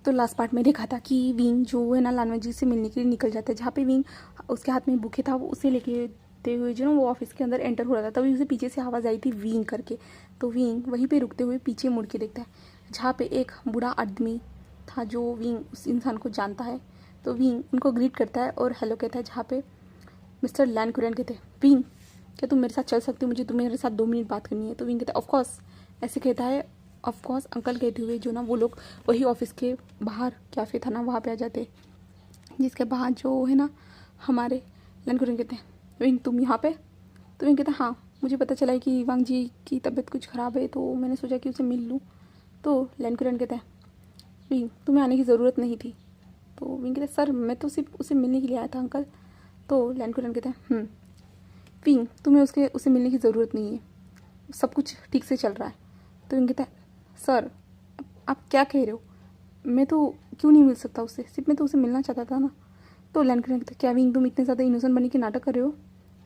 तो last part में देखा था कि विंग जो है ना लानवा जी से मिलने के लिए निकल जाता है, जहाँ पे विंग उसके हाथ में बुके था वो उसे लेके ते हुए जो ना वो ऑफिस के अंदर एंटर हो रहा था, तभी उसे पीछे से आवाज़ आई थी विंग करके। तो विंग वहीं पे रुकते हुए पीछे मुड़ के देखता है, जहाँ पे एक बूढ़ा आदमी था जो विंग उस इंसान को जानता है। तो विंग उनको ग्रीट करता है और हेलो कहता है, जहाँ पे मिस्टर लैन कुरियन कहते हैं, विंग क्या तुम मेरे साथ चल सकते हो, मुझे तुम्हें मेरे साथ 2 मिनट बात करनी है। तो विंग कहता है ऑफकोर्स, ऐसे कहता है ऑफकोर्स अंकल कहते हुए जो ना वो लोग वही ऑफिस के बाहर कैफ़े था ना वहाँ पे आ जाते, जिसके बाहर जो है ना हमारे लैन कुरियन कहते हैं, विंग तुम यहाँ पे। तो विंग कहता है हाँ, मुझे पता चला है कि वांग जी की तबीयत कुछ ख़राब है, तो मैंने सोचा कि उसे मिल लूँ। तो लैन कुरियन कहता है विंग तुम्हें आने की ज़रूरत नहीं थी। तो विंग कहता है सर मैं तो सिर्फ उसे मिलने के लिए आया था अंकल। तो लैन कुरियन कहता है विंग तुम्हें उसे मिलने की ज़रूरत नहीं है, सब कुछ ठीक से चल रहा है। तो विंग कहता है सर आप क्या कह रहे हो, मैं तो क्यों नहीं मिल सकता उससे, सिर्फ मैं तो उसे मिलना चाहता था ना। तो लैन कुरियन कहता है क्या विंग तुम इतने ज़्यादा इनोसेंट बने के नाटक कर रहे हो,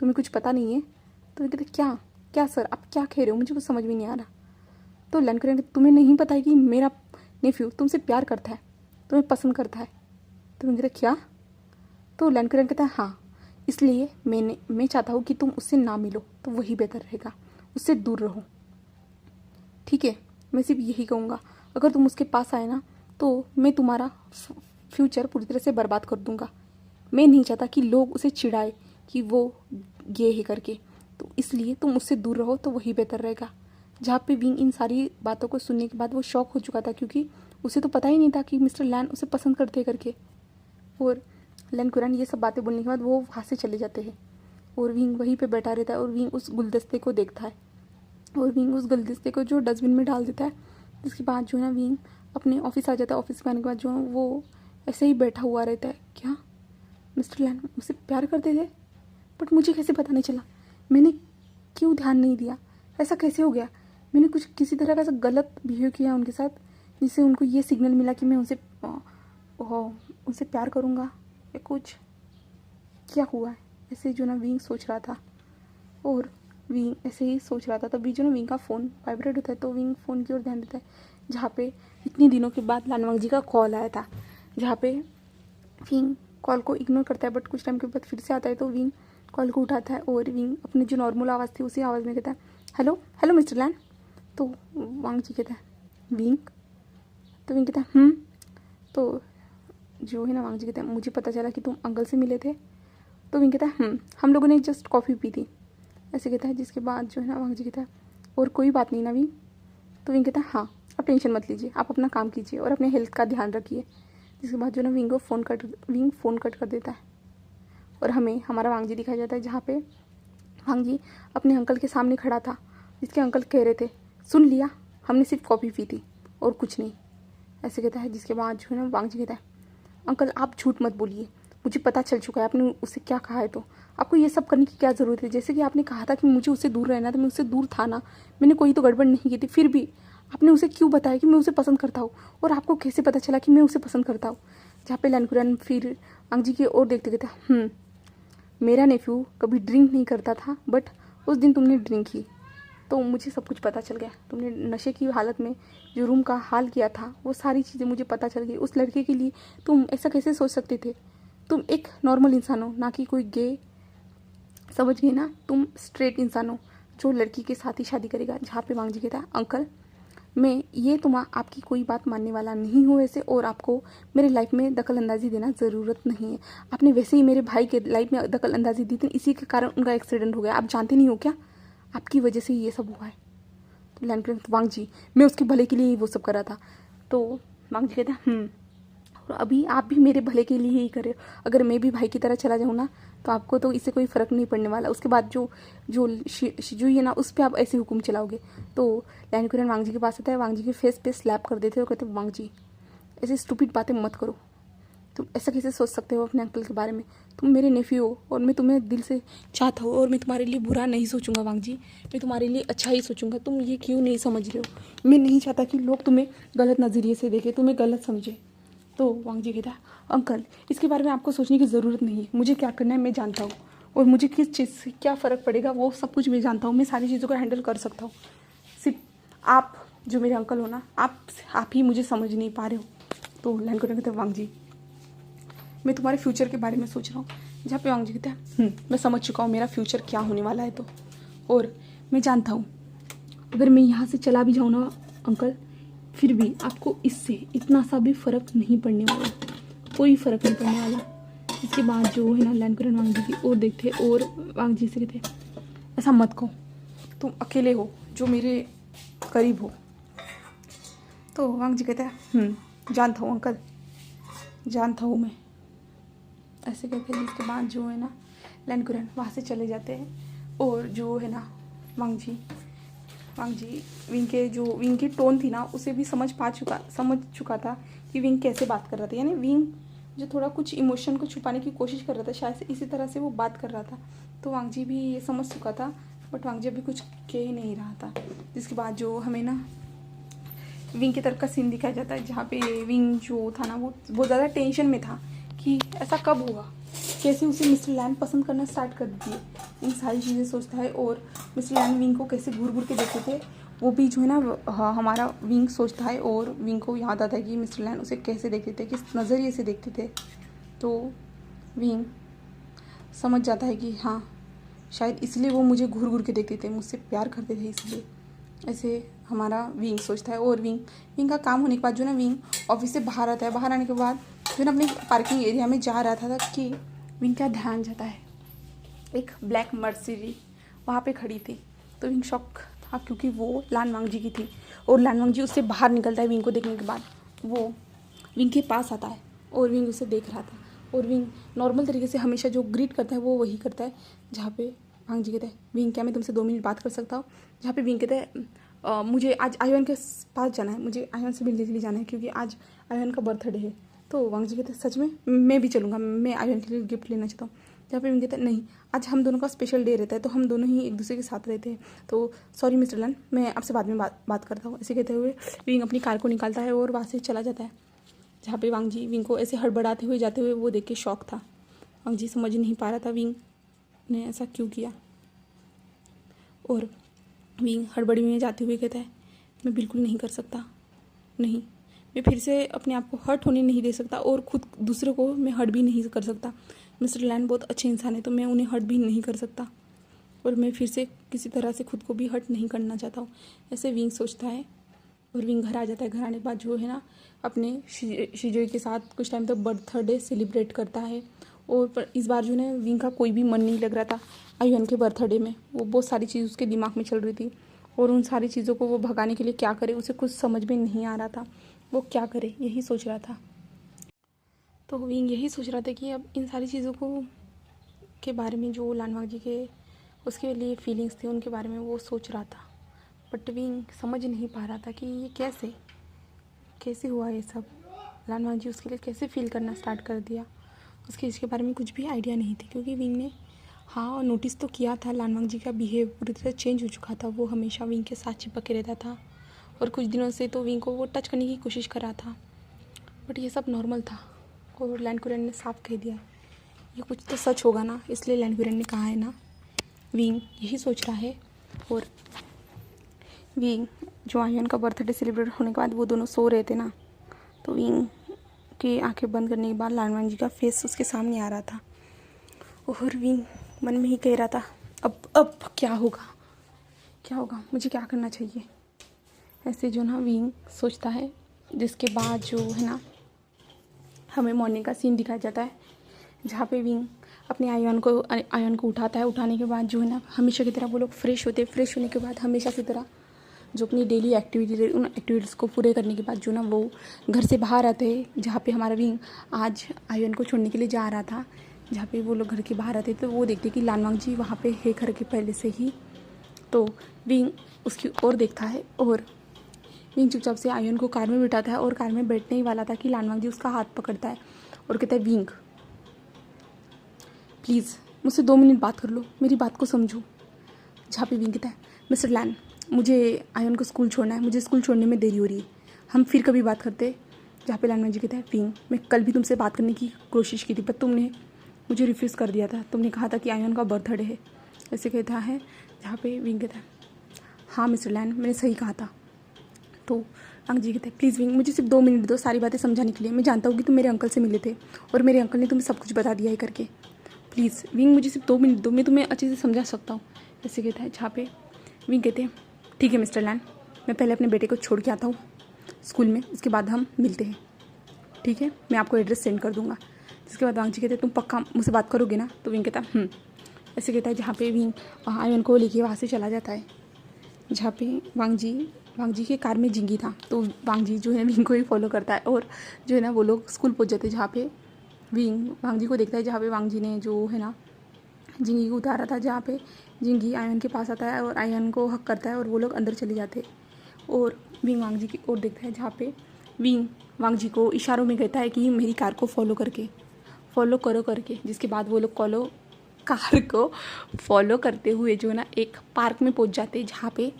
तुम्हें कुछ पता नहीं है। तो विंग कहते क्या क्या सर आप क्या कह रहे हो, मुझे कुछ समझ में नहीं आ रहा। तो लैन कुरियन कहता तुम्हें नहीं पता है कि मेरा नेफ्यू तुमसे प्यार करता है, तुम्हें पसंद करता है। तो विंग कहता क्या। तो लैन कुरियन कहता है हाँ, इसलिए मैं चाहता हूँ कि तुम उससे ना मिलो तो वही बेहतर रहेगा, उससे दूर रहो। ठीक है, मैं सिर्फ यही कहूँगा, अगर तुम उसके पास आए ना तो मैं तुम्हारा फ्यूचर पूरी तरह से बर्बाद कर दूँगा। मैं नहीं चाहता कि लोग उसे चिढ़ाए कि वो गे है करके, तो इसलिए तुम उससे दूर रहो तो वही बेहतर रहेगा। जहाँ पे विंग इन सारी बातों को सुनने के बाद वो शॉक हो चुका था, क्योंकि उसे तो पता ही नहीं था कि मिस्टर लैन उसे पसंद करते करके। और लैन कुरियन ये सब बातें बोलने के बाद वो वहाँ से चले जाते हैं और विंग वहीं पे बैठा रहता है और विंग उस गुलदस्ते को देखता है और विंग उस गुलदस्ते को जो डस्टबिन में डाल देता है। जिसके बाद जो है ना विंग अपने ऑफिस आ जाता है। ऑफिस में आने के बाद जो है वो ऐसे ही बैठा हुआ रहता है, क्या मिस्टर लैन मुझसे प्यार करते थे, बट मुझे कैसे पता नहीं चला, मैंने क्यों ध्यान नहीं दिया, ऐसा कैसे हो गया, मैंने कुछ किसी तरह का ऐसा गलत बिहेव किया उनके साथ जिससे उनको ये सिग्नल मिला कि मैं उनसे प्यार करूँगा या कुछ, क्या हुआ है। ऐसे जो ना विंग सोच रहा था और विंग ऐसे ही सोच रहा था तभी जो ना विंग का फ़ोन वाइब्रेट होता है। तो विंग फ़ोन की ओर ध्यान देता है, जहाँ पे इतनी दिनों के बाद लानवांग जी का कॉल आया था, जहाँ पे विंग कॉल को इग्नोर करता है, बट कुछ टाइम के बाद फिर से आता है। तो विंग कॉल को उठाता है और विंग अपनी जो नॉर्मल आवाज़ थी उसी आवाज़ में कहता है हेलो हेलो मिस्टर लैन। तो वांग जी कहता है विंग। तो विंग कहता है तो जो है ना वांग जी कहते हैं मुझे पता चला कि तुम अंकल से मिले थे। तो विंग कहता है हम लोगों ने जस्ट कॉफ़ी पी थी, ऐसे कहता है। जिसके बाद जो है ना वांग जी कहता है और कोई बात नहीं ना विंग। तो विंग कहता है हाँ आप टेंशन मत लीजिए, आप अपना काम कीजिए और अपने हेल्थ का ध्यान रखिए। जिसके बाद जो ना विंग फ़ोन कट कर देता है और हमें हमारा वांग जी दिखाया जाता है, जहाँ पे वांग जी अपने अंकल के सामने खड़ा था, जिसके अंकल कह रहे थे सुन लिया, हमने सिर्फ कॉफ़ी पी थी और कुछ नहीं, ऐसे कहता है। जिसके बाद जो है ना वांग जी कहता है अंकल आप झूठ मत बोलिए, मुझे पता चल चुका है आपने उससे क्या कहा है, तो आपको ये सब करने की क्या ज़रूरत है। जैसे कि आपने कहा था कि मुझे उससे दूर रहना, तो मैं उससे दूर था ना, मैंने कोई तो गड़बड़ नहीं की थी, फिर भी आपने उसे क्यों बताया कि मैं उसे पसंद करता हूँ, और आपको कैसे पता चला कि मैं उसे पसंद करता हूँ। जहाँ पे लैन कुरियन फिर वांग जी की ओर देखते कहते मेरा नेफ्यू कभी ड्रिंक नहीं करता था, बट उस दिन तुमने ड्रिंक की तो मुझे सब कुछ पता चल गया। तुमने नशे की हालत में जो रूम का हाल किया था वो सारी चीज़ें मुझे पता चल गई। उस लड़के के लिए तुम ऐसा कैसे सोच सकते थे, तुम एक नॉर्मल इंसान हो, ना कि कोई गे, समझ गई ना, तुम स्ट्रेट इंसान हो जो लड़की के साथ ही शादी करेगा। जहाँ पे वांग जी कहता है अंकल मैं ये आपकी कोई बात मानने वाला नहीं हूँ वैसे, और आपको मेरे लाइफ में दखल अंदाजी देना ज़रूरत नहीं है। आपने वैसे ही मेरे भाई के लाइफ में दखल अंदाजी दी थी, इसी के कारण उनका एक्सीडेंट हो गया, आप जानते नहीं हो क्या, आपकी वजह से ही ये सब हुआ है। तो लैन कुरियन वांग जी मैं उसके भले के लिए ही वो सब कर रहा था। तो वांग जी कहते हैं और अभी आप भी मेरे भले के लिए ही करे, अगर मैं भी भाई की तरह चला जाऊँ ना तो आपको तो इससे कोई फ़र्क नहीं पड़ने वाला। उसके बाद जो जो शिजुई है ना उस पर आप ऐसे हुक्म चलाओगे। तो लैन कुरियन वांग जी के पास आता है, वांग जी के फेस पे स्लैप कर देते हो, कहते वांग जी ऐसी स्टूपिड बातें मत करो, तुम ऐसा कैसे सोच सकते हो अपने अंकल के बारे में, तुम मेरे नेफ्यू हो और मैं तुम्हें दिल से चाहता हूँ और मैं तुम्हारे लिए बुरा नहीं सोचूंगा वांग जी, मैं तुम्हारे लिए अच्छा ही सोचूंगा। तुम ये क्यों नहीं समझ रहे हो, मैं नहीं चाहता कि लोग तुम्हें गलत नज़रिए से देखें, तुम्हें गलत समझे। तो वांग जी कहता है अंकल इसके बारे में आपको सोचने की ज़रूरत नहीं है, मुझे क्या करना है मैं जानता हूँ, और मुझे किस चीज़ से क्या फ़र्क पड़ेगा वो सब कुछ मैं जानता हूँ, मैं सारी चीज़ों को हैंडल कर सकता हूँ। सिर्फ आप जो मेरे अंकल हो ना, आप ही मुझे समझ नहीं पा रहे हो। तो लैन कुरन कहते हैं वांग जी मैं तुम्हारे फ्यूचर के बारे में सोच रहा हूँ। जहाँ पे वांग जी कहते हैं मैं समझ चुका हूँ मेरा फ्यूचर क्या होने वाला है, तो और मैं जानता हूँ अगर मैं यहाँ से चला भी जाऊँ ना अंकल, फिर भी आपको इससे इतना सा भी फ़र्क नहीं पड़ने वाला, कोई फ़र्क नहीं पड़ने वाला। इसके बाद जो है ना लैन कुरन वांग जी की ओर देखते और वांग जी से कहते ऐसा मत कहो, तुम अकेले हो जो मेरे करीब हो। तो वांग जी कहते हैं जानता हूँ अंकल, जानता हूँ मैं, ऐसे कहते हैं। जिसके बाद जो है ना लैन कुरन वहाँ से चले जाते हैं और जो है ना वांग जी विंग की टोन थी ना उसे भी समझ चुका था कि विंग कैसे बात कर रहा था, यानी विंग जो थोड़ा कुछ इमोशन को छुपाने की कोशिश कर रहा था, शायद से इसी तरह से वो बात कर रहा था। तो वांग जी भी ये समझ चुका था, बट वांग जी अभी कुछ कह ही नहीं रहा था। जिसके बाद जो हमें ना विंग की तरफ का सीन दिखाया जाता है, जहाँ पे विंग जो था ना वो बहुत ज़्यादा टेंशन में था कि ऐसा कब होगा, कैसे उसे मिस्टर लैन पसंद करना स्टार्ट कर दिए, इन सारी चीज़ें सोचता है। और मिस्टर लैन विंग को कैसे घूर घूर के देखते थे वो भी जो है ना हमारा विंग सोचता है, और विंग को याद आता है कि मिस्टर लैन उसे कैसे देखते थे, किस नज़रिए से देखते थे। तो विंग समझ जाता है कि हाँ शायद इसलिए वो मुझे घूर घूर के देखते थे, मुझसे प्यार करते थे इसलिए, ऐसे हमारा विंग सोचता है। और विंग का काम होने के बाद जो ना विंग ऑफिस से बाहर आता है, बाहर आने के बाद जो ना अपने पार्किंग एरिया में जा रहा था कि विंग का ध्यान जाता है एक ब्लैक मर्सिडीज वहाँ पे खड़ी थी। तो विंग शॉक था क्योंकि वो लान वांग जी की थी, और लान वांग जी उससे बाहर निकलता है। विंग को देखने के बाद वो विंग के पास आता है और विंग उसे देख रहा था, और विंग नॉर्मल तरीके से हमेशा जो ग्रीट करता है वो वही करता है। जहाँ पे वांग जी कहते हैं विंग क्या मैं तुमसे 2 मिनट बात कर सकता हूँ। जहाँ पे विंग कहते हैं मुझे आज आयन के पास जाना है, मुझे आयन से मिलने के लिए जाना है क्योंकि आज आयन का बर्थडे है। तो वांग जी कहते हैं सच में मैं भी चलूँगा, मैं आयन के लिए गिफ्ट लेना चाहता हूँ। जहाँ पे विंग कहता है नहीं आज हम दोनों का स्पेशल डे रहता है, तो हम दोनों ही एक दूसरे के साथ रहते हैं, तो सॉरी मिस्टर लैन मैं आपसे बाद में बात करता हूँ। ऐसे कहते हुए विंग अपनी कार को निकालता है और वहाँ से चला जाता है। जहाँ पे वांग जी विंग को ऐसे हड़बड़ाते हुए जाते हुए वो देख के शौक था। वांग जी समझ नहीं पा रहा था विंग ने ऐसा क्यों किया, और विंग हड़बड़ी में जाते हुए कहता है मैं बिल्कुल नहीं कर सकता, नहीं मैं फिर से अपने आप को हर्ट होने नहीं दे सकता, और खुद दूसरे को मैं हर्ट भी नहीं कर सकता। मिस्टर लैन बहुत अच्छे इंसान है, तो मैं उन्हें हर्ट भी नहीं कर सकता, और मैं फिर से किसी तरह से खुद को भी हर्ट नहीं करना चाहता हूँ, ऐसे विंग सोचता है। और विंग घर आ जाता है। घर आने के बाद जो है ना अपने शिजोई के साथ कुछ टाइम तक बर्थडे सेलिब्रेट करता है। और पर इस बार जो है विंग का कोई भी मन नहीं लग रहा था आयुन के बर्थडे में, वो बहुत सारी चीज़ उसके दिमाग में चल रही थी, और उन सारी चीज़ों को वो भगाने के लिए क्या करे उसे कुछ समझ में नहीं आ रहा था, वो क्या करे यही सोच रहा था। तो विंग यही सोच रहा था कि अब इन सारी चीज़ों को के बारे में जो लानवांग जी के उसके लिए फीलिंग्स थे उनके बारे में वो सोच रहा था, बट विंग समझ नहीं पा रहा था कि ये कैसे हुआ ये सब, लानवांग जी उसके लिए कैसे फील करना स्टार्ट कर दिया। उसके इसके बारे में कुछ भी आइडिया नहीं थी, क्योंकि विंग ने हाँ नोटिस तो किया था लानवांग जी का बिहेव पूरी तरह चेंज हो चुका था, वो हमेशा विंग के साथ चिपक के रहता था, और कुछ दिनों से तो विंग को वो टच करने की कोशिश कर रहा था, बट ये सब नॉर्मल था। और लैन कुरन ने साफ कह दिया ये कुछ तो सच होगा ना, इसलिए लैन कुरन ने कहा है ना, विंग यही सोच रहा है। और विंग जो आयन का बर्थडे सेलिब्रेट होने के बाद वो दोनों सो रहे थे ना, तो विंग की आंखें बंद करने के बाद लानवांग जी का फेस उसके सामने आ रहा था, और विंग मन में ही कह रहा था अब क्या होगा मुझे क्या करना चाहिए, ऐसे जो ना विंग सोचता है। जिसके बाद जो है ना हमें मॉर्निंग का सीन दिखाया जाता है, जहाँ पे विंग अपने आयन को उठाता है। उठाने के बाद जो है ना हमेशा की तरह वो लोग फ्रेश होते, फ्रेश होने के बाद हमेशा की तरह जो अपनी डेली एक्टिविटी उन एक्टिविटीज़ को पूरे करने के बाद जो ना वो घर से बाहर आते हैं, जहाँ पे हमारा विंग आज आयन को छोड़ने के लिए जा रहा था। जहाँ पे वो लोग घर के बाहर आते तो वो देखते कि लानवांग जी वहाँ पे है घर के पहले से ही, तो विंग उसकी ओर देखता है, और विंग चुपचाप से आयन को कार में बिठाता है, और कार में बैठने ही वाला था कि लानवांग जी उसका हाथ पकड़ता है और कहता है विंग प्लीज़ मुझसे 2 मिनट बात कर लो, मेरी बात को समझो। जहाँ पे विंग कहता है मिस्टर लैन मुझे आयन को स्कूल छोड़ना है, मुझे स्कूल छोड़ने में देरी हो रही है, हम फिर कभी बात करते। जहाँ पे लानवांग जी कहता है विंग मैं कल भी तुमसे बात करने की कोशिश की थी, पर तुमने मुझे रिफ्यूज़ कर दिया था, तुमने कहा था कि आयन का बर्थडे है, ऐसे कहता है। जहाँ पे विंग कहता है हाँ मिस्टर लैन मैंने सही कहा था, तो वांग जी कहते हैं प्लीज़ विंग मुझे सिर्फ 2 मिनट दो सारी बातें समझाने के लिए। मैं जानता हूँ कि तुम मेरे अंकल से मिले थे और मेरे अंकल ने तुम्हें सब कुछ बता दिया है करके। प्लीज़ विंग मुझे सिर्फ 2 मिनट दो, मैं तुम्हें अच्छे से समझा सकता हूँ। ऐसे कहता है। जहाँ पे विंग कहते हैं ठीक है मिस्टर लैन, मैं पहले अपने बेटे को छोड़ के आता हूँ स्कूल में, उसके बाद हम मिलते हैं, ठीक है। मैं आपको एड्रेस सेंड कर दूँगा। जिसके बाद वांग जी कहते हैं तुम पक्का मुझसे बात करोगे ना? तो विंग कहता है ऐसे कहता है। जहाँ पे विंग आयन को लेके वहाँ से चला जाता है। जहाँ पे वांग जी के कार में जिंगी था, तो वांग जी जो है विंग को ही फॉलो करता है और जो है ना वो लोग स्कूल पहुँच जाते हैं। जहाँ पे विंग वांग जी को देखता है, जहाँ पे वांग जी ने जो है ना जिंगी को उतारा था। जहाँ पे जिंगी आयन के पास आता है और आयन को हक करता है और वो लोग अंदर चले जाते हैं। और विंग वांग जी की ओर देखता है, जहाँ पे विंग वांग जी को इशारों में कहता है कि मेरी कार को फॉलो करो करके। जिसके बाद वो लोग कार को फॉलो करते हुए जो है ना एक पार्क में पहुंच जाते हैं। जहाँ पे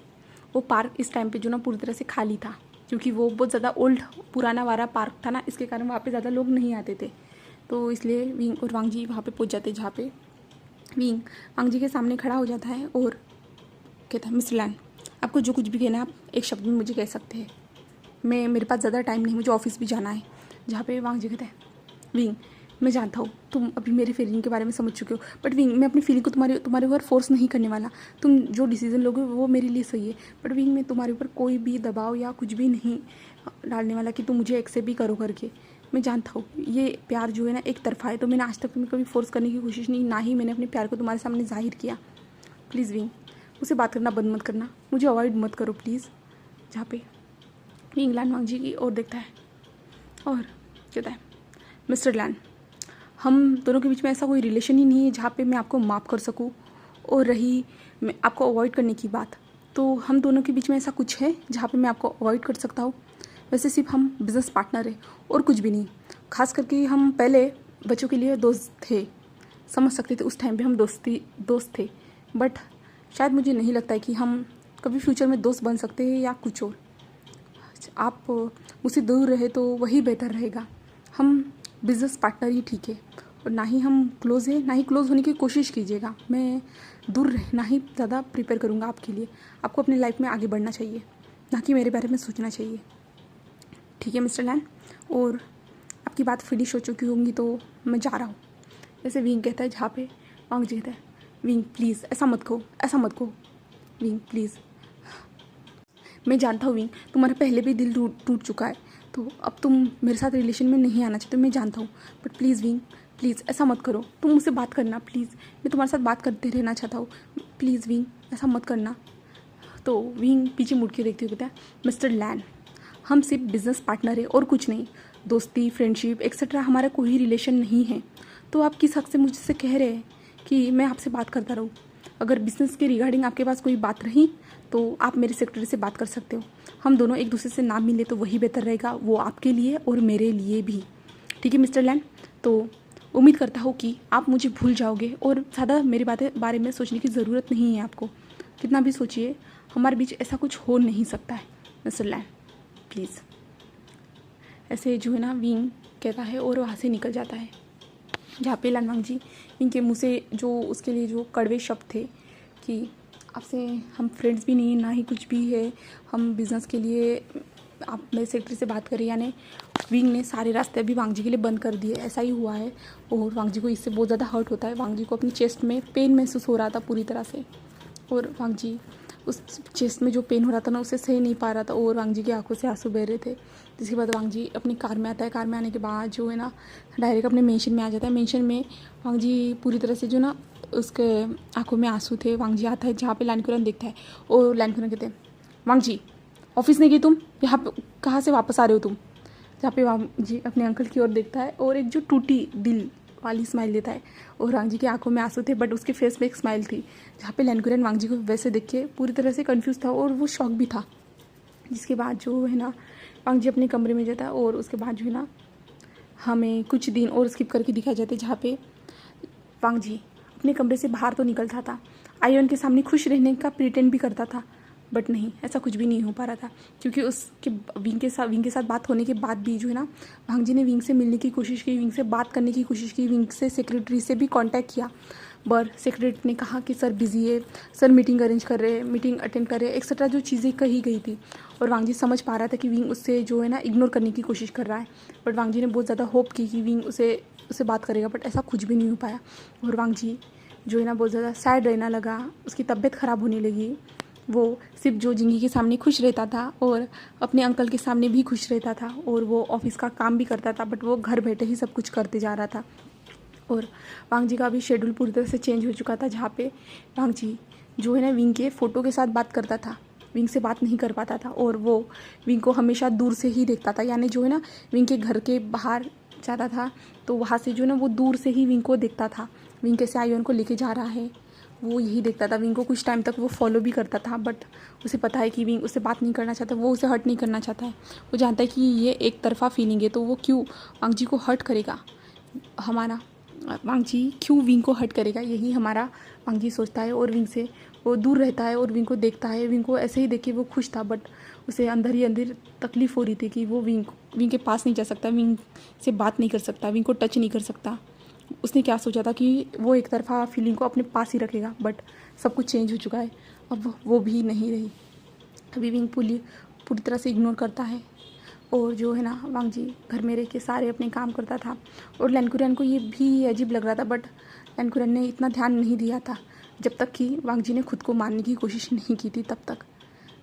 वो पार्क इस टाइम पे जो ना पूरी तरह से खाली था, क्योंकि वो बहुत ज़्यादा ओल्ड पुराना वाला पार्क था ना, इसके कारण वहाँ पे ज़्यादा लोग नहीं आते थे। तो इसलिए विंग और वांग जी वहाँ पे पहुंच जाते हैं। जहाँ पे विंग वांग जी के सामने खड़ा हो जाता है और कहता है मिस्टर लैन, आपको जो कुछ भी कहना है आप एक शब्द में मुझे कह सकते हैं। मेरे पास ज़्यादा टाइम नहीं, मुझे ऑफिस भी जाना है। जहाँ पे वांग जी कहते हैं विंग मैं जानता हूँ तुम अभी मेरी फीलिंग के बारे में समझ चुके हो, बट विंग मैं अपनी फीलिंग को तुम्हारे ऊपर फोर्स नहीं करने वाला। तुम जो डिसीजन लोगे वो मेरे लिए सही है, बट विंग मैं तुम्हारे ऊपर कोई भी दबाव या कुछ भी नहीं डालने वाला कि तुम मुझे एक्सेप्ट भी करो करके। मैं जानता हूँ ये प्यार जो है ना एक तरफा है, तो मैंने आज तक तुम्हें कभी फोर्स करने की कोशिश नहीं, ना ही मैंने अपने प्यार को तुम्हारे सामने जाहिर किया। प्लीज़ विंग मुझसे बात करना बंद मत करना, मुझे अवॉइड मत करो प्लीज़। जहाँ पे विंग लैन वांग जी की ओर देखता है और कहता है मिस्टर लैन, हम दोनों के बीच में ऐसा कोई रिलेशन ही नहीं है जहाँ पे मैं आपको माफ़ कर सकूँ। और रही मैं आपको अवॉइड करने की बात, तो हम दोनों के बीच में ऐसा कुछ है जहाँ पे मैं आपको अवॉइड कर सकता हूँ। वैसे सिर्फ हम बिज़नेस पार्टनर हैं और कुछ भी नहीं। खास करके हम पहले बच्चों के लिए दोस्त थे, समझ सकते थे उस टाइम पे हम दोस्त थे, बट शायद मुझे नहीं लगता है कि हम कभी फ्यूचर में दोस्त बन सकते हैं या कुछ और। आप मुझसे दूर रहे तो वही बेहतर रहेगा। हम बिज़नेस पार्टनर ही ठीक है, और ना ही हम क्लोज़ हैं, ना ही क्लोज़ होने की कोशिश कीजिएगा। मैं दूर रहना ही ज़्यादा प्रिपेयर करूँगा आपके लिए। आपको अपनी लाइफ में आगे बढ़ना चाहिए, ना कि मेरे बारे में सोचना चाहिए, ठीक है मिस्टर लैन। और आपकी बात फिनिश हो चुकी होंगी तो मैं जा रहा हूँ, जैसे विंग कहता है। जहाँ पे वांग जी कहता है विंग प्लीज़ ऐसा मत कहो विंग प्लीज़। मैं जानता हूँ विंग तुम्हारा पहले भी दिल टूट चुका है, तो अब तुम मेरे साथ रिलेशन में नहीं आना चाहते, मैं जानता हूँ, बट प्लीज़ विंग प्लीज़ ऐसा मत करो। तुम मुझसे बात करना प्लीज़, मैं तुम्हारे साथ बात करते रहना चाहता हूँ। प्लीज़ विंग ऐसा मत करना। तो विंग पीछे मुड़ के देखते हुए कहता है मिस्टर लैन, हम सिर्फ बिज़नेस पार्टनर है और कुछ नहीं। दोस्ती फ्रेंडशिप एक्सेट्रा हमारा कोई रिलेशन नहीं है। तो आप किस हक से मुझसे कह रहे हैं कि मैं आपसे बात करता रहूँ? अगर बिज़नेस के रिगार्डिंग आपके पास कोई बात रही तो आप मेरे सेक्रेटरी से बात कर सकते हो। हम दोनों एक दूसरे से ना मिले तो वही बेहतर रहेगा, वो आपके लिए और मेरे लिए भी, ठीक है मिस्टर लैन। तो उम्मीद करता हूँ कि आप मुझे भूल जाओगे और ज़्यादा मेरी बारे में सोचने की ज़रूरत नहीं है आपको। कितना भी सोचिए हमारे बीच ऐसा कुछ हो नहीं सकता है मिस्टर लैन, प्लीज़। ऐसे जो है ना विंग कहता है और वहाँ से निकल जाता है। जहाँ पे लैन वांग जी विंग के मुँह से जो उसके लिए जो कड़वे शब्द थे कि आपसे हम फ्रेंड्स भी नहीं, ना ही कुछ भी है, हम बिज़नेस के लिए आप मेरे सेक्रेटरी से बात करें, यानी विंग ने सारे रास्ते अभी वांग जी के लिए बंद कर दिए। ऐसा ही हुआ है और वांग जी को इससे बहुत ज़्यादा हर्ट होता है। वांग जी को अपनी चेस्ट में पेन महसूस हो रहा था पूरी तरह से, और वांग जी उस चेस्ट में जो पेन हो रहा था ना उसे सह नहीं पा रहा था, और वांग जी की आंखों से आंसू बह रहे थे। जिसके बाद वांग जी अपनी कार में आता है। कार में आने के बाद जो है ना डायरेक्ट अपने मेंशन में आ जाता है। मेंशन में वांग जी पूरी तरह से जो ना उसके आंखों में आंसू थे। वांग जी आता है जहाँ पे लैनकुरन देखता है और लैनकुरन कहते हैं वांग जी ऑफिस नहीं गई तुम, यहाँ पे कहाँ से वापस आ रहे हो तुम? जहाँ पे वांग जी अपने अंकल की ओर देखता है और एक जो टूटी दिल वाली स्माइल देता है, और वांग जी की आंखों में आंसू थे बट उसके फेस पे एक स्माइल थी। जहाँ पे लैनकुरन वांग जी को वैसे देख के पूरी तरह से कंफ्यूज था और वो शॉक भी था। जिसके बाद जो है ना वांग जी अपने कमरे में जाता है, और उसके बाद जो है ना हमें कुछ दिन और स्किप करके दिखाया जाता है। जहाँ पे वांग जी अपने कमरे से बाहर तो निकलता था, आयन के सामने खुश रहने का प्रिटेंड भी करता था, बट नहीं, ऐसा कुछ भी नहीं हो पा रहा था, क्योंकि उसके विंग के साथ बात होने के बाद भी जो है ना वांग जी ने विंग से मिलने की कोशिश की, विंग से बात करने की कोशिश की, विंग से सेक्रेटरी से भी कांटेक्ट किया, पर सेक्रेटरी ने कहा कि सर बिज़ी है, सर मीटिंग अरेंज कर रहे हैं, मीटिंग अटेंड कर रहे हैं, एक्सेट्रा जो चीज़ें कही गई थी। और वांग जी समझ पा रहा था कि विंग उससे जो है ना इग्नोर करने की कोशिश कर रहा है, बट वांग जी ने बहुत ज़्यादा होप की कि विंग उसे बात करेगा, बट ऐसा कुछ भी नहीं हो पाया। और वांग जी जो है ना बहुत ज़्यादा सैड रहना लगा, उसकी तबीयत ख़राब होने लगी। वो सिर्फ जो जिंगी के सामने खुश रहता था और अपने अंकल के सामने भी खुश रहता था, और वो ऑफिस का काम भी करता था, बट वो घर बैठे ही सब कुछ करते जा रहा था। और वांग जी का भी शेड्यूल पूरी तरह से चेंज हो चुका था, जहाँ पे वांग जी जो है ना विंग के फ़ोटो के साथ बात करता था, विंग से बात नहीं कर पाता था, और वो विंग को हमेशा दूर से ही देखता था। यानी जो है ना विंग के घर के बाहर जाता था तो वहाँ से जो है ना वो दूर से ही विंग को देखता था, विंग कैसे आयुन को लेके जा रहा है वो यही देखता था। विंग को कुछ टाइम तक वो फॉलो भी करता था, बट उसे पता है कि विंग उससे बात नहीं करना चाहता, वो उसे हर्ट नहीं करना चाहता है। वो जानता है कि ये एक तरफा फीलिंग है, तो वो क्यों वांग जी को हर्ट करेगा, हमारा वांग जी क्यों विंग को हर्ट करेगा, यही हमारा वांग जी सोचता है। और विंग से वो दूर रहता है और विंग को देखता है। विंग को ऐसे ही देख के वो खुश था, बट उसे अंदर ही अंदर तकलीफ़ हो रही थी कि वो विंग के पास नहीं जा सकता, विंग से बात नहीं कर सकता, विंग को टच नहीं कर सकता। उसने क्या सोचा था कि वो एक तरफा फीलिंग को अपने पास ही रखेगा, बट सब कुछ चेंज हो चुका है, अब वो भी नहीं रही। अभी विंग पूरी तरह से इग्नोर करता है, और जो है ना वांग जी घर में रह के सारे अपने काम करता था। और लैनकुरन को ये भी अजीब लग रहा था, बट लैनकुरन ने इतना ध्यान नहीं दिया था जब तक कि वांग जी ने खुद को मारने की कोशिश नहीं की थी तब तक।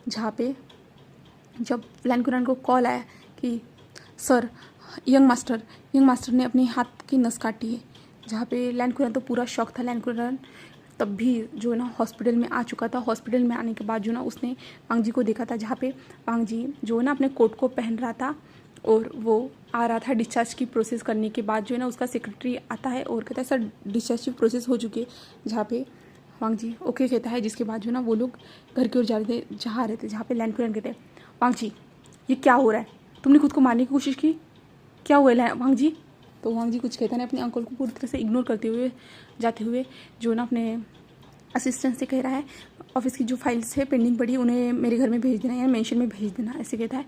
जहाँ पे जब लैनकुरन को कॉल आया कि सर यंग मास्टर ने अपने हाथ की नस काटी है, जहाँ पे लैनकुरन तो पूरा शौक था। लैनकुरन तब भी जो है ना हॉस्पिटल में आ चुका था। हॉस्पिटल में आने के बाद जो ना उसने वांग जी को देखा था, जहाँ पे वांग जी जो है ना अपने कोट को पहन रहा था और वो आ रहा था डिस्चार्ज की प्रोसेस करने के बाद। जो है ना उसका सेक्रेटरी आता है और कहता है सर डिस्चार्ज की प्रोसेस हो चुकी है, जहाँ पे वांग जी ओके कहता है। जिसके बाद जो ना वो लोग घर की ओर जा रहे थे, जहाँ पे लैनकुरन कहते हैं वांग जी ये क्या हो रहा है, तुमने खुद को मारने की कोशिश की, क्या हुआ है वांग जी। तो वांग जी कुछ कहता नहीं, अपने अंकल को पूरी तरह से इग्नोर करते हुए जाते हुए जो ना अपने असिस्टेंट से कह रहा है ऑफिस की जो फाइल्स है पेंडिंग पड़ी उन्हें मेरे घर में भेज देना या मेंशन में भेज देना, ऐसे कहता है।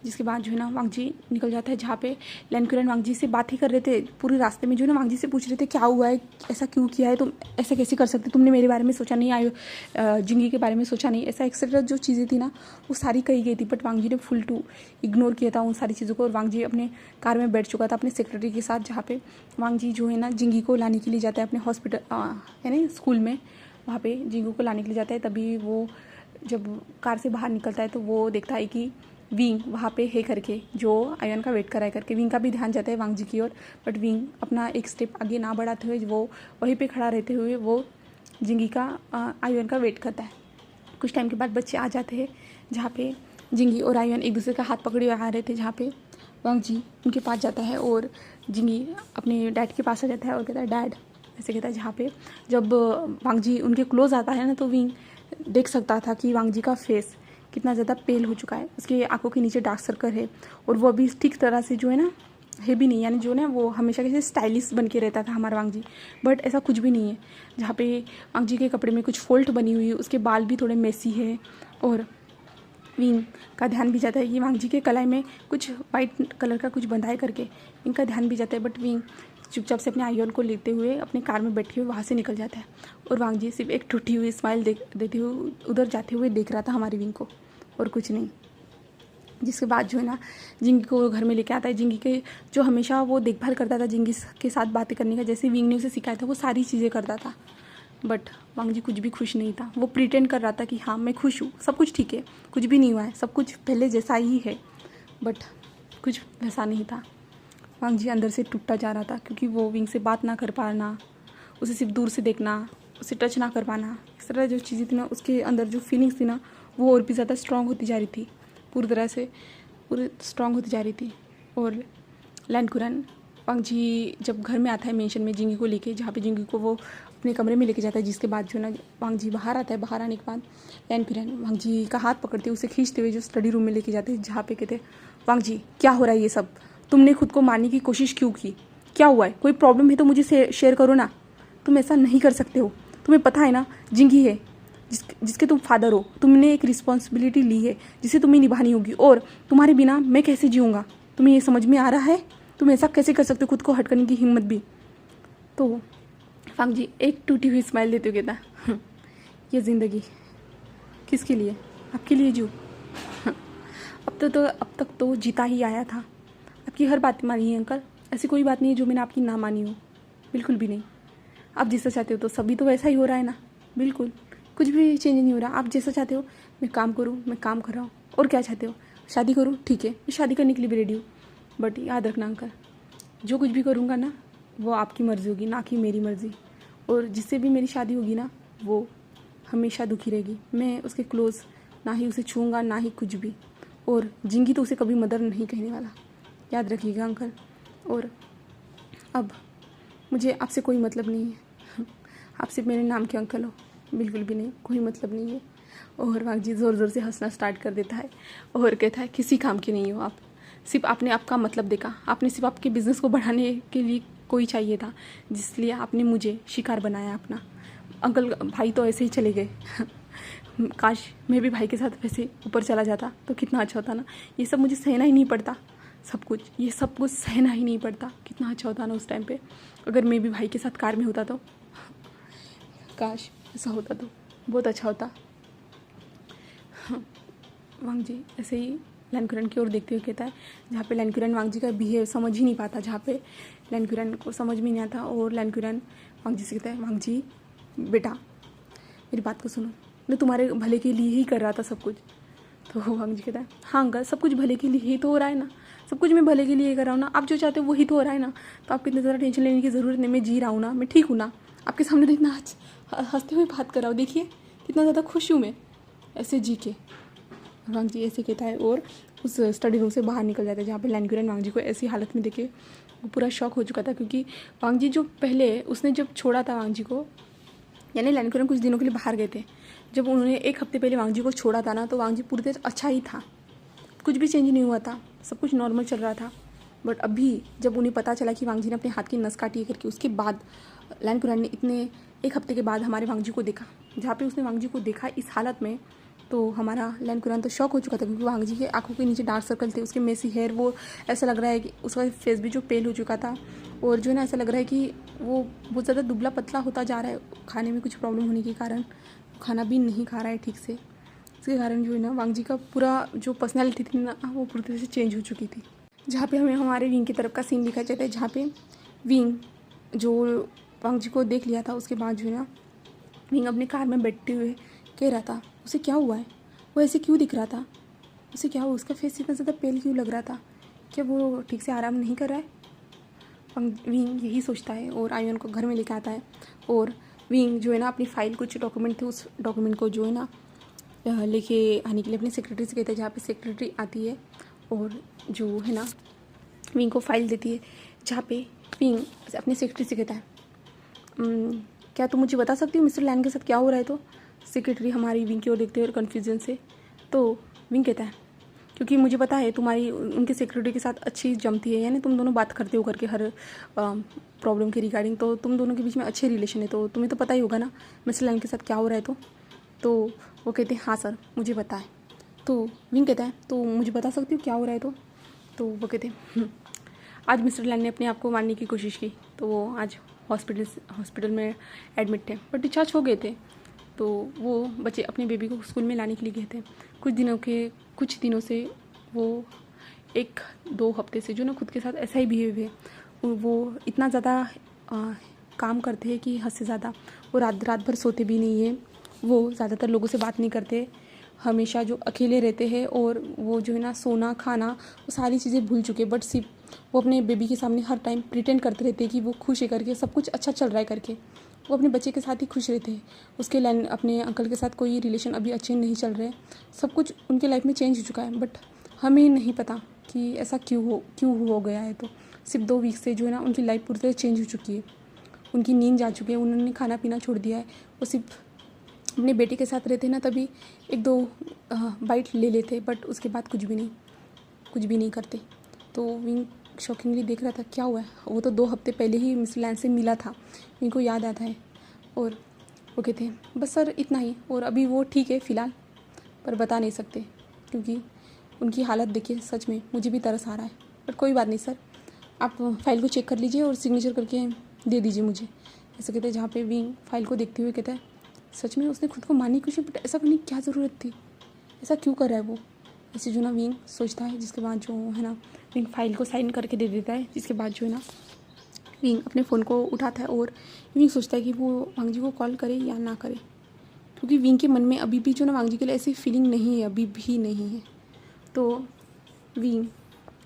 जिसके बाद जो है ना वांग जी निकल जाता है, जहाँ पे लैनकुरन वांग जी से बात ही कर रहे थे पूरे रास्ते में। जो है ना वांग जी से पूछ रहे थे क्या हुआ है, ऐसा क्यों किया है, तुम ऐसा कैसे कर सकते, तुमने मेरे बारे में सोचा नहीं, जिंगी के बारे में सोचा नहीं, ऐसा एक्सेट्रा जो चीज़ें थी ना वो सारी कही गई थी। बट वांग जी ने फुल टू इग्नोर किया था उन सारी चीज़ों को, और वांग जी अपने कार में बैठ चुका था अपने सेक्रेटरी के साथ, जहाँ पे वांग जी जो है ना जिंगी को लाने के लिए जाता है अपने हॉस्पिटल यानी स्कूल में। वहाँ पे जिंगू को लाने के लिए जाता है, तभी वो जब कार से बाहर निकलता है तो वो देखता है कि विंग वहाँ पे है करके, जो आयन का वेट कराए करके। विंग का भी ध्यान जाता है वांग जी की ओर, बट विंग अपना एक स्टेप आगे ना बढ़ाते हुए वो वहीं पे खड़ा रहते हुए वो जिंगी का आयन का वेट करता है। कुछ टाइम के बाद बच्चे आ जाते हैं, जहाँ पे जिंगी और आयन एक दूसरे का हाथ पकड़े हुए आ रहे थे, जहाँ पे वांग जी उनके पास जाता है और जिंगी अपने डैड के पास आ जाता है और कहता है डैड, ऐसे कहता है। जहाँ पे जब वांग जी उनके क्लोज आता है ना तो विंग देख सकता था कि वांग जी का फेस कितना ज़्यादा पेल हो चुका है, उसकी आंखों के नीचे डार्क सर्कल है, और वो अभी ठीक तरह से जो है ना है भी नहीं, यानी जो ना वो हमेशा कैसे स्टाइलिश बन के रहता था हमारा वांग जी, बट ऐसा कुछ भी नहीं है। जहाँ पे वांग जी के कपड़े में कुछ फोल्ट बनी हुई है, उसके बाल भी थोड़े मेसी है, और विंग का ध्यान भी जाता है कि वांग जी के कलाई में कुछ वाइट कलर का कुछ बंधा है करके, इनका ध्यान भी जाता है। बट विंग चुपचाप से अपने आयन को लेते हुए अपने कार में बैठे हुए वहाँ से निकल जाता है, और वांग जी सिर्फ एक टूटी हुई स्माइल देते हुए उधर जाते हुए देख रहा था हमारी विंग को, और कुछ नहीं। जिसके बाद जो है ना जिंगी को घर में लेके आता है। जिंगी के जो हमेशा वो देखभाल करता था जिंगी के साथ बातें करने का, जैसे विंग ने उसे सिखाया था वो सारी चीज़ें करता था, बट वांग जी कुछ भी खुश नहीं था। वो प्रिटेंड कर रहा था कि हाँ मैं खुश हूँ, सब कुछ ठीक है, कुछ भी नहीं हुआ है, सब कुछ पहले जैसा ही है, बट कुछ वैसा नहीं था। वांग जी अंदर से टूटता जा रहा था, क्योंकि वो विंग से बात ना कर पाना, उसे सिर्फ दूर से देखना, उसे टच ना कर पाना, इस तरह जो चीज़ें थी ना उसके अंदर जो फीलिंग्स थी ना वो और भी ज़्यादा स्ट्रॉन्ग होती जा रही थी, पूरी तरह से पूरी स्ट्रॉन्ग होती जा रही थी। और लैनकुरन वांग जी जब घर में आता है मेंशन में जिंगी को लेके, जहाँ पे जिंगी को वो अपने कमरे में लेके जाता है, जिसके बाद जो ना वांग जी बाहर आता है। बाहर आने के बाद लैनकुरन वांग जी का हाथ पकड़ते उसे खींचते हुए जो स्टडी रूम में लेके जाते हैं, जहाँ पे कहते वांग जी क्या हो रहा है ये सब, तुमने खुद को मारने की कोशिश क्यों की, क्या हुआ है, कोई प्रॉब्लम है तो मुझे शेयर करो ना, तुम ऐसा नहीं कर सकते हो, तुम्हें पता है ना जिंगी है जिसके तुम फादर हो, तुमने एक रिस्पॉन्सिबिलिटी ली है जिसे तुम्हें निभानी होगी, और तुम्हारे बिना मैं कैसे जीऊँगा, तुम्हें ये समझ में आ रहा है, तुम ऐसा कैसे कर सकते हो, खुद को हट करने की हिम्मत भी। तो वांग जी एक टूटी हुई स्माइल देते हुए कहता, ये ज़िंदगी किसके लिए? आपके लिए जो अब तक तो जीता ही आया था। आपकी हर बात मानी है अंकल, ऐसी कोई बात नहीं है जो मैंने आपकी ना मानी हो, बिल्कुल भी नहीं। आप जैसा चाहते हो तो सभी तो वैसा ही हो रहा है ना, बिल्कुल कुछ भी चेंज नहीं हो रहा। आप जैसा चाहते हो मैं काम करूँ, मैं काम कर रहा हूँ। और क्या चाहते हो? शादी करूँ? ठीक है, मैं शादी करने के लिए भी रेडी हूँ। बट याद रखना अंकल, जो कुछ भी करूँगा ना वो आपकी मर्ज़ी होगी, ना कि मेरी मर्ज़ी। और जिससे भी मेरी शादी होगी ना वो हमेशा दुखी रहेगी। मैं उसके क्लोज़ ना ही उसे छूऊंगा, ना ही कुछ भी। और जिंदगी तो उसे कभी मदर नहीं कहने वाला, याद रखिएगा अंकल। और अब मुझे आपसे कोई मतलब नहीं है। आप सिर्फ मेरे नाम के अंकल हो, बिल्कुल भी नहीं, कोई मतलब नहीं है। और वांग जी ज़ोर ज़ोर से हंसना स्टार्ट कर देता है और कहता है, किसी काम के नहीं हो आप। सिर्फ आपने आपका मतलब देखा, आपने सिर्फ आपके बिज़नेस को बढ़ाने के लिए कोई चाहिए था, जिसलिए आपने मुझे शिकार बनाया अपना। अंकल भाई तो ऐसे ही चले गए। काश मैं भी भाई के साथ वैसे ऊपर चला जाता तो कितना अच्छा होता ना। ये सब मुझे सहना ही नहीं पड़ता, ये सब कुछ सहना ही नहीं पड़ता। कितना अच्छा होता ना उस टाइम पे, अगर मैं भी भाई के साथ कार में होता तो। काश ऐसा होता तो बहुत अच्छा होता। वांग जी ऐसे ही लैनकुरन की ओर देखते हुए कहता है, जहाँ पे लैनकुरन वांग जी का बिहेव समझ ही नहीं पाता, जहाँ पे लैनकुरन को समझ में नहीं आता। और लैनकुरन वांग जी से कहता है, वांग जी बेटा मेरी बात को सुनो, मैं तुम्हारे भले के लिए ही कर रहा था सब कुछ। तो वांग जी कहता है, हाँ अंकल सब कुछ भले के लिए ही तो हो रहा है ना, सब कुछ मैं भले के लिए कर रहा हूँ ना, आप जो चाहते हो वही तो हो रहा है ना। तो आपको इतना ज़्यादा टेंशन लेने की ज़रूरत नहीं, मैं जी रहा हूँ ना, मैं ठीक हूँ ना। आपके सामने तो इतना हंसते हुए बात कर रहा हूँ, देखिए कितना ज़्यादा खुश हूँ मैं ऐसे जी के। वांग जी ऐसे कहता है और उस स्टडी रूम से बाहर निकल जाता है, जहाँ पे लैनकुरन वांग जी को ऐसी हालत में देखे वो पूरा शॉक हो चुका था। क्योंकि वांग जी जो पहले उसने जब छोड़ा था वांग जी को, यानी लैनकुरन कुछ दिनों के लिए बाहर गए थे, जब उन्होंने 1 हफ्ते पहले वांग जी को छोड़ा था ना, तो वांग जी पूरी तरह अच्छा ही था, कुछ भी चेंज नहीं हुआ था, सब कुछ नॉर्मल चल रहा था। बट अभी जब उन्हें पता चला कि वांग जी ने अपने हाथ की नस काटी है करके, उसके बाद लैनकुरन ने इतने 1 हफ्ते के बाद हमारे वांग जी को देखा, जहाँ पे उसने वांग जी को देखा इस हालत में, तो हमारा लैनकुरन तो शॉक हो चुका था। क्योंकि वांग जी के आंखों के नीचे डार्क सर्कल थे, उसके मेसी हेयर, वो ऐसा लग रहा है कि उसका फेस भी जो पेल हो चुका था। और जो है ना ऐसा लग रहा है कि वो बहुत ज़्यादा दुबला पतला होता जा रहा है, खाने में कुछ प्रॉब्लम होने के कारण खाना भी नहीं खा रहा है ठीक से। इसके कारण जो है ना वांग जी का पूरा जो पर्सनैलिटी थी ना वो पूरी तरह से चेंज हो चुकी थी। जहाँ पे हमें हमारे विंग की तरफ का सीन दिखाया जाता है, जहाँ पे विंग जो वांग जी को देख लिया था, उसके बाद जो है ना विंग अपने कार में बैठते हुए कह रहा था, उसे क्या हुआ है, वो ऐसे क्यों दिख रहा था, उसे क्या हुआ, उसका फेस इतना ज़्यादा पेल क्यों लग रहा था, क्या वो ठीक से आराम नहीं कर रहा है। विंग यही सोचता है और आयन को घर में लेके आता है। और विंग जो है ना अपनी फ़ाइल, कुछ डॉक्यूमेंट थे, उस डॉक्यूमेंट को जो है ना लेके आने के लिए अपने सेक्रेटरी से कहते हैं, जहाँ पे सेक्रेटरी आती है और जो है ना विंग को फाइल देती है, जहाँ पे विंग अपने सेक्रेटरी से कहता है, क्या तुम मुझे बता सकती हो मिस्टर लैन के साथ क्या हो रहा है। तो सेक्रेटरी हमारी विंग की ओर देखते हैं और कन्फ्यूजन से, तो विंग कहता है, क्योंकि मुझे पता है तुम्हारी उनके सेक्रेटरी के साथ अच्छी जमती है, यानी तुम दोनों बात करते हो करके हर प्रॉब्लम के रिगार्डिंग, तो तुम दोनों के बीच में अच्छे रिलेशन है, तो तुम्हें तो पता ही होगा ना मिस्टर लैन के साथ क्या हो रहा है। तो वो कहते हैं, हाँ सर मुझे पता है। तो विंग कहता है, तो मुझे बता सकती हो क्या हो रहा है। तो वो कहते हैं, आज मिस्टर लैन ने अपने आप को मारने की कोशिश की, तो वो आज हॉस्पिटल में एडमिट थे, बट डिस्चार्ज हो गए थे। तो वो बच्चे अपने बेबी को स्कूल में लाने के लिए गए थे। कुछ दिनों से वो 1-2 हफ्ते से जो ना खुद के साथ ऐसा ही बिहेव है। वो इतना ज़्यादा काम करते हैं कि हद से ज़्यादा। वो रात भर सोते भी नहीं हैं। वो ज़्यादातर लोगों से बात नहीं करते, हमेशा जो अकेले रहते हैं। और वो जो है ना सोना खाना वो सारी चीज़ें भूल चुके, बट सिर्फ वो अपने बेबी के सामने हर टाइम प्रिटेंड करते रहते हैं कि वो खुश है करके, सब कुछ अच्छा चल रहा है करके। वो अपने बच्चे के साथ ही खुश रहते हैं। उसके अपने अंकल के साथ कोई रिलेशन अभी अच्छे नहीं चल रहे, सब कुछ उनके लाइफ में चेंज हो चुका है। बट हमें नहीं पता कि ऐसा क्यों हो गया है। तो सिर्फ 2 वीक से जो है ना उनकी लाइफ पूरी तरह चेंज हो चुकी है। उनकी नींद जा चुकी है, उन्होंने खाना पीना छोड़ दिया है। वो सिर्फ अपने बेटे के साथ रहते ना तभी 1-2 बाइट ले लेते, बट उसके बाद कुछ भी नहीं करते। तो विंग शॉकिंगली देख रहा था क्या हुआ है। वो तो 2 हफ्ते पहले ही मिस लैन से मिला था, विंग को याद आता है। और वो कहते हैं, बस सर इतना ही, और अभी वो ठीक है फ़िलहाल, पर बता नहीं सकते क्योंकि उनकी हालत देखिए, सच में मुझे भी तरस आ रहा है। बट कोई बात नहीं सर, आप फाइल को चेक कर लीजिए और सिग्नेचर करके दे दीजिए मुझे, ऐसा कहते हैं, जहाँ पे विंग फाइल को देखते हुए कहता है सच में उसने खुद को मारने की कोशिश, बट ऐसा करने की क्या ज़रूरत थी, ऐसा क्यों कर रहा है वो। ऐसे जो ना विंग सोचता है, जिसके बाद जो है ना विंग फाइल को साइन करके दे देता है। जिसके बाद जो है ना विंग अपने फ़ोन को उठाता है और विंग सोचता है कि वो वांग जी को कॉल करे या ना करे, क्योंकि विंग के मन में अभी भी जो ना वांग जी के लिए ऐसी फीलिंग नहीं है, अभी भी नहीं है। तो विंग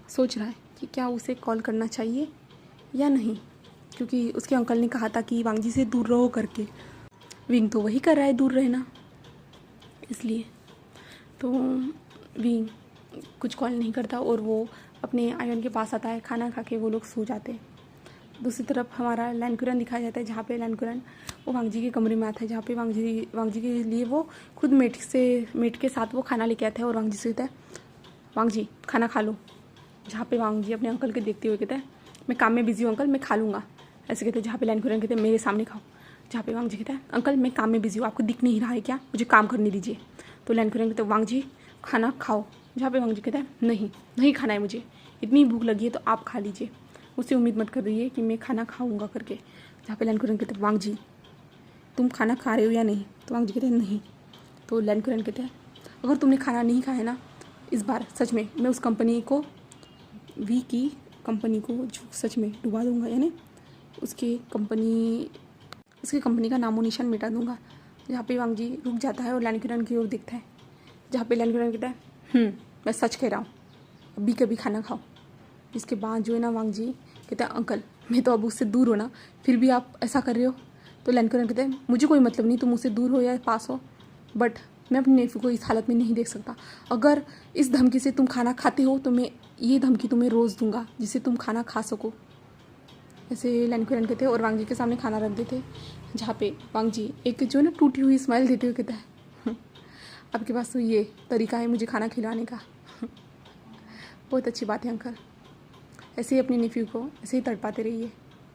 सोच रहा है कि क्या उसे कॉल करना चाहिए या नहीं, क्योंकि उसके अंकल ने कहा था कि वांग जी से दूर रहो करके। विंग तो वही कर रहा है, दूर रहना, इसलिए तो विंग कुछ कॉल नहीं करता और वो अपने आयन के पास आता है। खाना खा के वो लोग सो जाते हैं। दूसरी तरफ हमारा लैनकुरन दिखाया जाता है, जहाँ पे लैनकुरन वो वांग जी के कमरे में आता है, जहाँ पे वांग जी के लिए वो खुद मेट के साथ वो खाना लेके आता है और वांग जी से कहता है वांग जी खाना खा लो। जहाँ पे वांग जी अपने अंकल के देखते हुए कहता है मैं काम में बिजी हूँ अंकल, मैं खा लूँगा, ऐसे कहते हैं। जहाँ पे लैनकुरन कहते हैं मेरे सामने खाओ। जहाँ पे वांग जी कहता है अंकल मैं काम में बिजी हूँ, आपको दिख नहीं रहा है क्या, मुझे काम करने दीजिए। तो लैनकुरन कहते हैं वांग जी खाना खाओ। जहाँ पे वांग जी कहता है नहीं खाना है मुझे, इतनी भूख लगी है तो आप खा लीजिए, मुझसे उम्मीद मत कर रही है कि मैं खाना खाऊंगा करके। जहाँ पे लैनकुरन कहते हैं वांग जी तुम खाना खा रहे हो या नहीं। तो वांग जी कहते हैं नहीं। तो लैनकुरन कहते हैं अगर तुमने खाना नहीं खाया ना, इस बार सच में मैं उस कंपनी को वी की कंपनी को सच में डुबा दूंगा, यानी उसकी कंपनी का नामो निशान मिटा दूंगा। जहाँ पे वांग जी रुक जाता है और लैनकुरन की ओर देखता है। जहाँ पे लैनकुरन कहता है मैं सच कह रहा हूँ, अभी कभी खाना खाओ। इसके बाद जो है ना वांग जी कहता है अंकल मैं तो अब उससे दूर हो ना, फिर भी आप ऐसा कर रहे हो। तो लैनकुरन कहता है मुझे कोई मतलब नहीं तुम उससे दूर हो या पास हो, बट मैं अपने नेफ्यू को इस हालत में नहीं देख सकता। अगर इस धमकी से तुम खाना खाते हो तो मैं ये धमकी तुम्हें रोज़ दूंगा जिससे तुम खाना खा सको। ऐसे लैनकुरन कहते हैं और वांग जी के सामने खाना रख देते। जहाँ पे वांग जी एक जो ना टूटी हुई स्माइल देते हुए कहता है आपके पास तो ये तरीका है मुझे खाना खिलाने का, बहुत अच्छी बात है अंकल। ऐसे ही अपने नेफ्यू को ऐसे ही तड़पाते रहिए,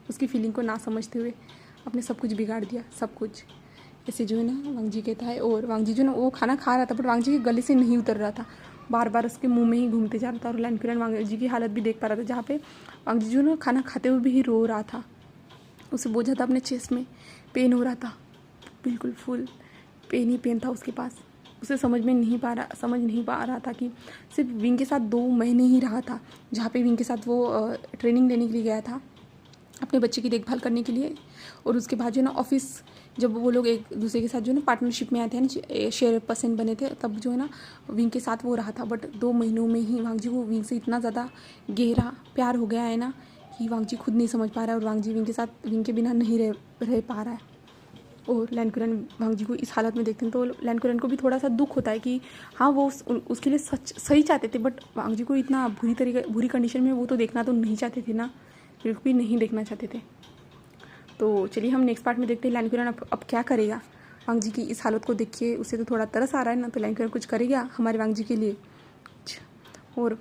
उसकी फीलिंग को ना समझते हुए आपने सब कुछ बिगाड़ दिया, सब कुछ। ऐसे जो है ना वांग जी कहता है और वांग जी जो ना वो खाना खा रहा था बट वांग जी के गले से नहीं उतर रहा था, बार बार उसके मुंह में ही घूमते जा रहा था। और लैनकुरन वांग जी की हालत भी देख पा रहा था, जहाँ पे वांग जी जो ना खाना खाते हुए भी रो रहा था, उसे बोझा था अपने चेस्ट में, पेन हो रहा था, बिल्कुल फुल पेन ही पेन था उसके पास। उसे समझ नहीं पा रहा था कि सिर्फ विंग के साथ 2 महीने ही रहा था, जहाँ पे विंग के साथ वो ट्रेनिंग लेने के लिए गया था अपने बच्चे की देखभाल करने के लिए। और उसके बाद जो ना ऑफिस जब वो लोग एक दूसरे के साथ जो ना पार्टनरशिप में आए थे ना, शेयर पर्सन बने थे, तब जो है ना विंग के साथ वो रहा था। बट 2 महीनों में ही वांग जी को विंग से इतना ज़्यादा गहरा प्यार हो गया है ना कि वांग जी खुद नहीं समझ पा रहा है और वांग जी विंग के बिना नहीं रह पा रहा है। और लैनकुरन वांग जी को इस हालत में देखते हैं तो लैनकुरन को भी थोड़ा सा दुख होता है कि हाँ वो उसके लिए सही चाहते थे, बट वांग जी को इतना बुरी कंडीशन में वो तो देखना तो नहीं चाहते थे ना, बिल्कुल भी नहीं देखना चाहते थे। तो चलिए हम नेक्स्ट पार्ट में देखते हैं लैनकुरन अब क्या करेगा। वांग जी की इस हालत को देखिए उसे तो थोड़ा तरस आ रहा है ना, तो लैनकुरन कुछ करेगा हमारे वांग जी के लिए। और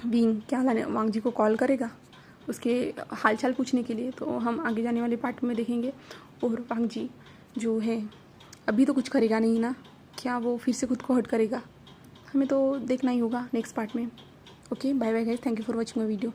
विंग क्या वांग जी को कॉल करेगा उसके हालचाल पूछने के लिए, तो हम आगे जाने वाले पार्ट में देखेंगे। और वांग जी जो है अभी तो कुछ करेगा नहीं ना, क्या वो फिर से खुद को हर्ट करेगा, हमें तो देखना ही होगा नेक्स्ट पार्ट में। Okay bye bye guys, thank you for watching my video.